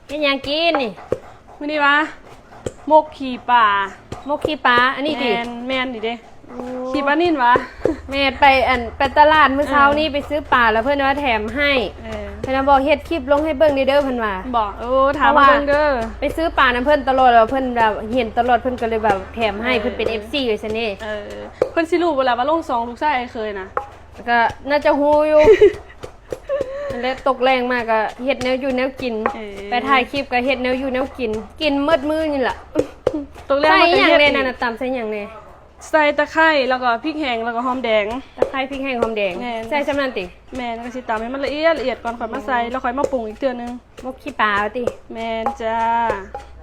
เฮ็ดหยังกินนี่มื้อนี้วะมกขี่ป่าม กขี้ปลาอันนี้ดิ แมนดิเด้ขี่ปลานิ่นวะ แม่ไปตลาดเมื่อเช้านี้ไปซื้อปลาแล้วเพิ่นว่าแถมให้เพิ่นบอกเฮ็ดคลิปลงให้เบิ่งเด้อเพิ่นว่าบอกถามเบิ่งเด้อไปซื้อปลาน้ำเพิ่นตลอดแล้วเพิ่นแบบเห็นตลอดเพิ่นก็เลยแบบแถมให้เพิ่นเป็น FC อยู่ซั่นนี่เพิ่นสิรู้บ่ล่ะว่าลง2ลูกชายเคยนะก็น่าจะฮู้อยู่นั่นแหละตกแรงมากก็เฮ็ดแนวอยู่แนวกินไปถ่ายคลิปก็เฮ็ดแนวอยู่แนวกินกินมืดมื้อนี่ล่ะตกแรงมาใส่หยังแน่นั่นน่ะตำใส่หยังแน่ใส่ตะไคร้แล้วก็พริกแห้งแล้วก็หอมแดงตะไคร้พริกแห้งหอมแดงใส่จำนั้นติแม่นก็สิตำให้มันละเอียดก่อนค่อยมาใส่แล้วค่อยมาปรุงอีกเทื่อนึงมกขี้ปลาติแม่นจ้า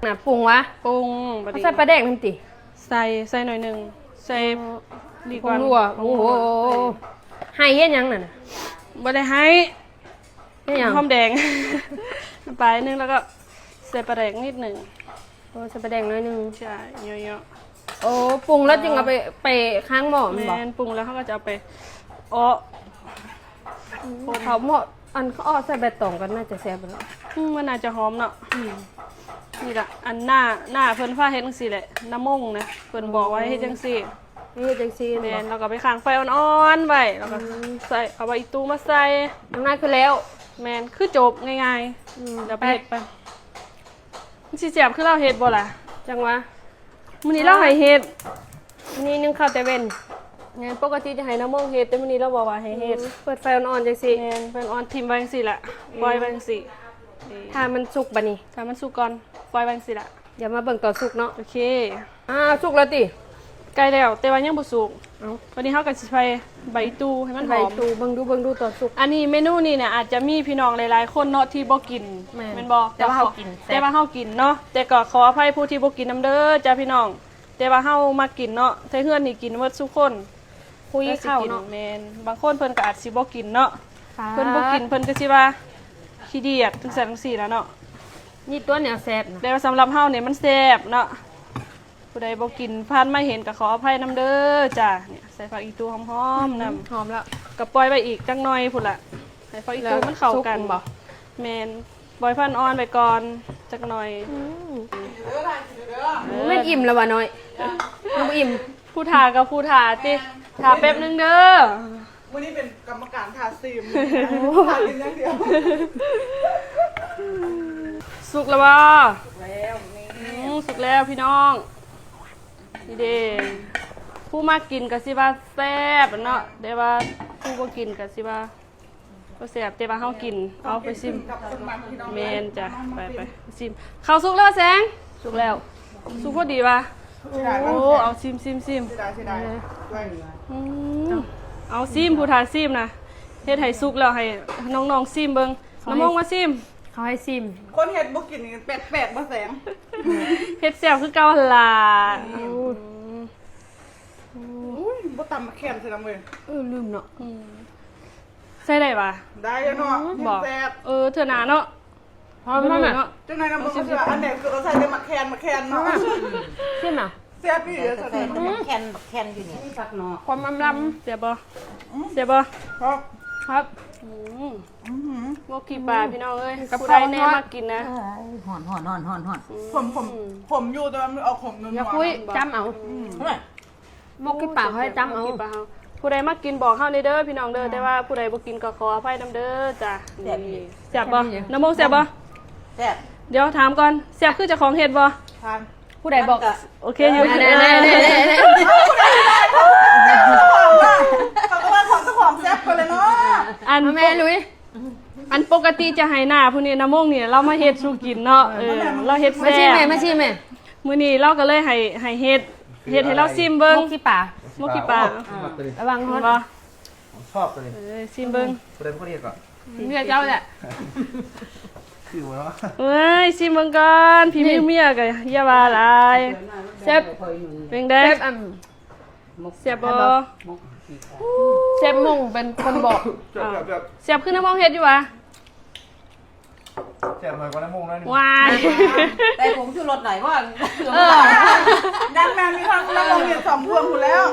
น่ะปรุงวะปรุงใส่ปลาแดกนำติใส่หน่อยนึงใส่ดีกว่าโอ้โหให้เฮ็ดหยังนั่นน่ะบ่ได้ให้เฮ็ดหยังหอมแดงไปนึงแล้วก็ใส่ปลาแดกนิดนึงใส่ปลาแดกน้อยนึงใช่เยอะโอ้ปรุงแล้วจึงเอาไปค้างหม้อมันบอกแม่นปรุงแล้วเขาก็จะเอาไปเขาหม้ออันเขาอ้อใส่ใบตองกันน่าจะแซ่บแล้วมันน่าจะหอมเนาะนี่ล่ะอันหน้าเพิ่นฟ้าเฮ็ดจังซี่แหละน้ำมงนะเพิ่นบอกไว้เฮ็ดจังซี่นี่จังซี่แม่นแล้วก็ไปค้างไฟอ่อนๆไว้แล้วก็ใส่เอาใบอีตูมาใส่น้ำหน้าคือแล้วแม่นคือจบง่ายๆเดี๋ยวไปเฮ็ดไปมันสิแซ่บคือเราเฮ็ดบ่ล่ะจังวะมื้อนี้เราให้เฮ็ดนี่นึงข้าวแต่เว้นงั้นปกติจะให้น้ำมงเฮ็ดแต่มื้อนี้เราบอกว่าให้เฮ็ดเปิดไฟอ่อนๆจังซี่แม่นไฟอ่อนทิ่มไว้จังซี่ล่ะปล่อยไว้จังซี่ถ้ามันสุกบัดนี้ถ้ามันสุกก่อนปล่อยไว้จังซี่ล่ะเดี๋ยวมาเบิ่งตอนสุกเนาะโอเคสุกแล้วติใกล้แล้วแต่ว่ายังบ่สุกวันนี้เฮาก็สิใส่ใบตูให้มันหอมใบตูเบิ่งดูตอนสุกอันนี้เมนูนี้เนี่ยอาจจะมีพี่น้องหลายๆคนเนาะที่บ่กินแม่นบ่แต่ว่าเฮากินเนาะแต่ก็ขออภัยผู้ที่บ่กินนำเด้อจ้าพี่น้องแต่ว่าเฮามากินเนาะไทเฮือนนี่กินหมดทุกคนคุยข้าวเนาะแม่นบางคนเพิ่นก็อาจสิบ่กินเนาะเพิ่นบ่กินเพิ่นก็สิว่าขี้เดียดจังซั่นจังซี่แล้วเนาะนี่ตัวแนวแซ่บนะแต่ว่าสำหรับเฮาเนี่ยมันแซ่บเนาะผู้ใดบ่กินผ่านมาเห็นก็ขออภัยนำเด้อจ้าเนี่ยใส่ผักอีตูหอมๆนำหอมแล้วก็ปล่อยไปอีกจังหน่อยพุ่นล่ะให้ผักอีตูมันเข้ากันบ่แม่นปล่อยพันอ่อนไปก่อนจักหน่อยแม่นอิ่มแล้วว่ะน้อยบ่อิ่มผู้ทากับผู้ทาติทาแป๊บนึงเด้อวันนี้เป็นกรรมการทาซีมทาซีมอย่างเดียวสุกแล้วบ่สุกแล้วพี่น้องนี่เด้ผู้มากินก็สิว่าแซ่บเนาะแต่ว่าผู้บ่กินก็สิว่าบ่แซ่บแต่ว่าเฮากินเอาไปซิมแม่นจ้ะไปซิมข้าวสุกแล้วแสงสุกแล้วสุกพอดีป่ะโอ้เอาซิมเอาซิมผู้ทาซิมนะเฮ็ดให้สุกแล้วให้น้องๆซิมเบิ่งน้ำมงมาซิมเขาให้ซิมคนเฮ็ดบ่กินแปลกๆบ่แสงเฮ็ดแซ่บคือเก่าหั่นล่ะบ่ตำมาแคนใส่น้ำเลยลืมเนาะใส่ได้ป่ะได้เนาะแซ่บเทื่อหน้าเนาะพร้อมแล้วเนาะจังได๋น้ำบ่เชื่ออันไหนคือเราใส่ได้มาแคนเนาะซิมอ่ะแซ่บอีหลีใส่มาแคนอยู่นี่สักเนาะความลำเสียบ่ครับโมกี้ปลาพี่น้องเอ้ยผู้ใดแน่มากินนะห่อนผมอยู่แต่ว่ามันเอาขมนัวอย่าคุยจำเอามกขี้ปากเขาให้จำเอาผู้ใดมากินบอกเข้าในเด้อพี่น้องเด้อแต่ว่าผู้ใดบ่กินก็ขออภัยนำเด้อจ้ะแซ่บบ่น้ำมงแซ่บบ่แซ่บเดี๋ยวถามก่อนแซ่บคือเจ้าของเฮ็ดบ่ทานผู้ใดบอกโอเคอยู่แน่เขาก็ว่าของแซ่บกันเลยเนาะอันแม่ลุยอันปกติจะให้หน้าผู้นี้น้ำมงนี่เรามาเฮ็ดสู่กินเนาะเราเฮ็ดแซ่บมาชิมแม่มื้อนี้เราก็เลยให้เฮ็ดให้เราซิมเบิ่งมกขี้ปลระวังฮอดบ่ชอบตัวนี้ซิมเบิ่งประเด็นพวกนี้ก่อนเมียเจ้าแหละคือวะเอ้ยซิมเบิ่งก่อนพี่เมียก็อย่าว่าหลายแซ่บเป็นได้แซ่บบ่เชฟมงเป็นคนบอกแซ่บขึ้นน้ำมองเฮ็ดอยู่วะแซ่บหน่อยกว่าน้ำมงแล้วนี่ว้ายแต่ผมชูรสหน่อยว่าดังแมนมีทั้งน้ำมงเรียน2 พวงอยู่แล้ว